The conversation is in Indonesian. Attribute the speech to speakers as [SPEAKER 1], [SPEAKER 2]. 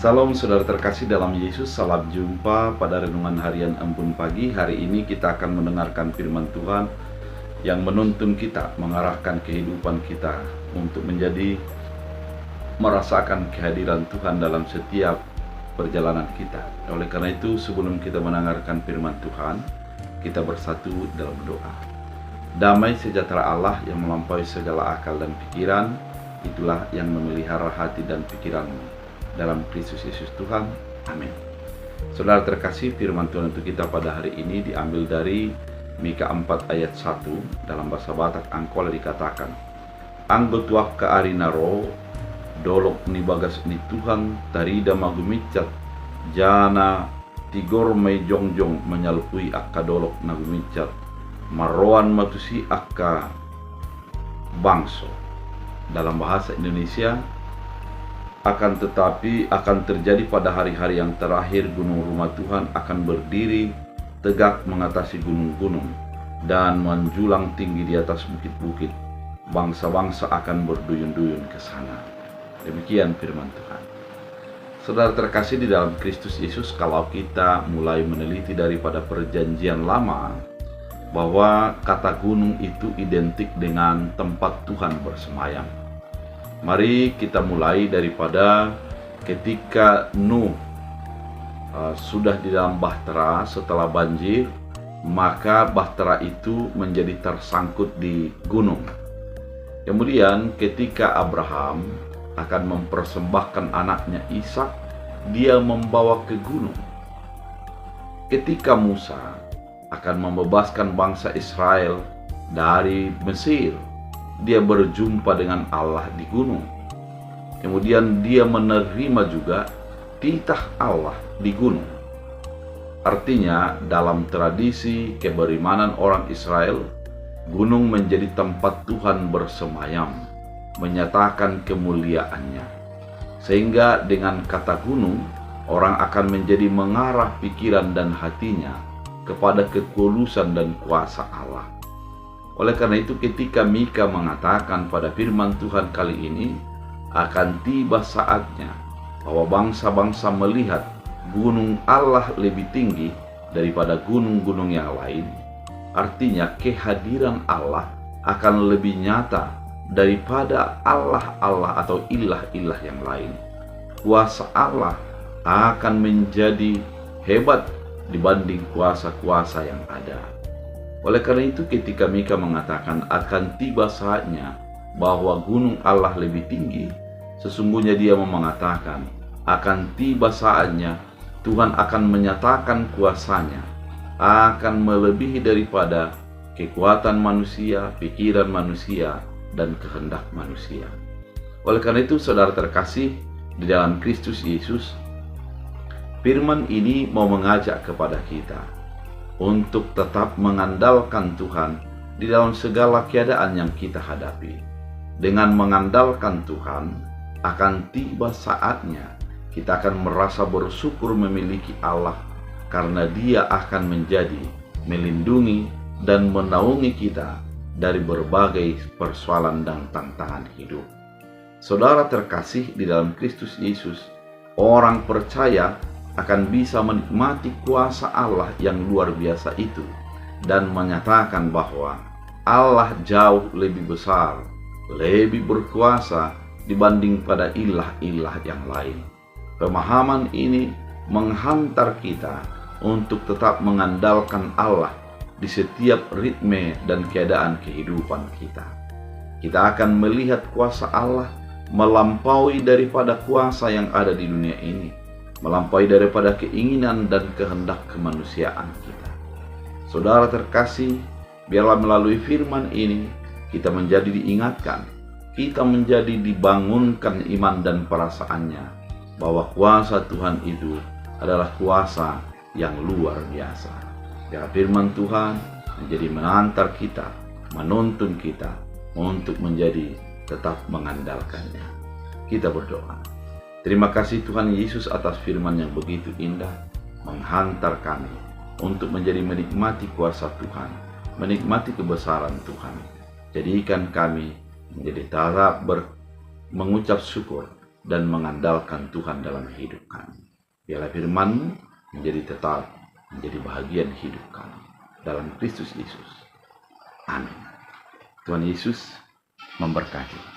[SPEAKER 1] Salam saudara terkasih dalam Yesus, salam jumpa pada renungan harian Embun Pagi. Hari ini kita akan mendengarkan firman Tuhan yang menuntun kita, mengarahkan kehidupan kita untuk menjadi merasakan kehadiran Tuhan dalam setiap perjalanan kita. Oleh karena itu, sebelum kita mendengarkan firman Tuhan, kita bersatu dalam doa. Damai sejahtera Allah yang melampaui segala akal dan pikiran, itulah yang memelihara hati dan pikiranmu dalam Kristus Yesus Tuhan. Amin. Saudara terkasih, firman Tuhan untuk kita pada hari ini diambil dari Mika 4 ayat 1. Dalam bahasa Batak Angkola dikatakan, Anggo tuak ka arinaro dolok ni bagas ni Tuhan tarida magumicat jana tigor may jongjong menyalpui akka dolok nagumicat marroan matusi akka bangso. Dalam bahasa Indonesia, akan tetapi akan terjadi pada hari-hari yang terakhir, gunung rumah Tuhan akan berdiri tegak mengatasi gunung-gunung dan menjulang tinggi di atas bukit-bukit. Bangsa-bangsa akan berduyun-duyun ke sana. Demikian firman Tuhan. Saudara terkasih di dalam Kristus Yesus, kalau kita mulai meneliti daripada perjanjian lama, bahwa kata gunung itu identik dengan tempat Tuhan bersemayam. Mari kita mulai daripada ketika Nuh sudah di dalam bahtera setelah banjir, maka bahtera itu menjadi tersangkut di gunung. Kemudian ketika Abraham akan mempersembahkan anaknya Ishak, dia membawa ke gunung. Ketika Musa akan membebaskan bangsa Israel dari Mesir, dia berjumpa dengan Allah di gunung. Kemudian dia menerima juga titah Allah di gunung. Artinya dalam tradisi keberimanan orang Israel, gunung menjadi tempat Tuhan bersemayam, menyatakan kemuliaannya. Sehingga dengan kata gunung, orang akan menjadi mengarah pikiran dan hatinya kepada kekulusan dan kuasa Allah. Oleh karena itu, ketika Mika mengatakan pada firman Tuhan kali ini, akan tiba saatnya bahwa bangsa-bangsa melihat gunung Allah lebih tinggi daripada gunung-gunung yang lain. Artinya kehadiran Allah akan lebih nyata daripada Allah-Allah atau ilah-ilah yang lain. Kuasa Allah akan menjadi hebat dibanding kuasa-kuasa yang ada. Oleh karena itu, ketika Mika mengatakan akan tiba saatnya bahwa gunung Allah lebih tinggi, sesungguhnya dia mengatakan akan tiba saatnya Tuhan akan menyatakan kuasanya, akan melebihi daripada kekuatan manusia, pikiran manusia, dan kehendak manusia. Oleh karena itu, saudara terkasih di dalam Kristus Yesus, firman ini mau mengajak kepada kita untuk tetap mengandalkan Tuhan di dalam segala keadaan yang kita hadapi. Dengan mengandalkan Tuhan, akan tiba saatnya kita akan merasa bersyukur memiliki Allah, karena Dia akan menjadi melindungi dan menaungi kita dari berbagai persoalan dan tantangan hidup. Saudara terkasih di dalam Kristus Yesus, orang percaya akan bisa menikmati kuasa Allah yang luar biasa itu dan menyatakan bahwa Allah jauh lebih besar, lebih berkuasa dibanding pada ilah-ilah yang lain. Pemahaman ini menghantar kita untuk tetap mengandalkan Allah di setiap ritme dan keadaan kehidupan kita. Kita akan melihat kuasa Allah melampaui daripada kuasa yang ada di dunia ini, melampaui daripada keinginan dan kehendak kemanusiaan kita. Saudara terkasih, biarlah melalui firman ini kita menjadi diingatkan, kita menjadi dibangunkan iman dan perasaannya bahwa kuasa Tuhan itu adalah kuasa yang luar biasa. Biar firman Tuhan menjadi mengantar kita, menuntun kita untuk menjadi tetap mengandalkannya. Kita berdoa. Terima kasih Tuhan Yesus atas firman yang begitu indah, menghantar kami untuk menjadi menikmati kuasa Tuhan, menikmati kebesaran Tuhan. Jadikan kami menjadi mengucap syukur dan mengandalkan Tuhan dalam hidup kami. Biarlah firman-Mu menjadi tetap, menjadi bahagian hidup kami dalam Kristus Yesus. Amin. Tuhan Yesus memberkati.